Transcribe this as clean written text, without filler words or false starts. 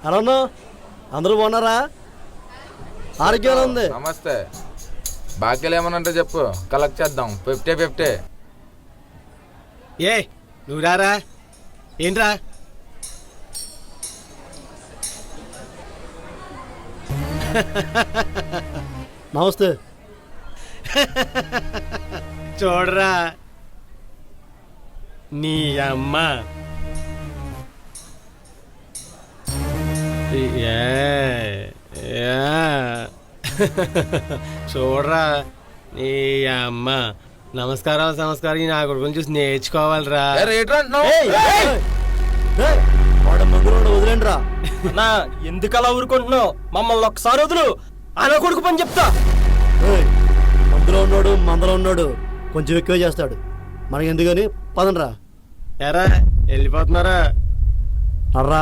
ఎలా ఉన్నావు? అందరూ బాగున్నారా? ఆరోగ్యం ఉంది. నమస్తే. బాకీలు ఏమనంటే చెప్పు, కలెక్ట్ చేద్దాం. 50-50. ఏ నువ్వు రారా? ఏంట్రా? నమస్తే. చూడరా నీ అమ్మ చూడరా నీ అమ్మ. నమస్కారం సంస్కారం నా కొడుకుని చూసి నేర్చుకోవాలిరా. వాడు మందులో వదిలేండి రా. నా ఎందుకలా ఊరుకుంటున్నావు? మమ్మల్ని ఒక్కసారి వదులు. ఆయన కొడుకు పని చెప్తా. మందులో ఉన్నాడు కొంచెం ఎక్కువ చేస్తాడు. మనకి ఎందుకని పదండ్రా. ఎరా వెళ్ళిపోతున్నారా? అర్రా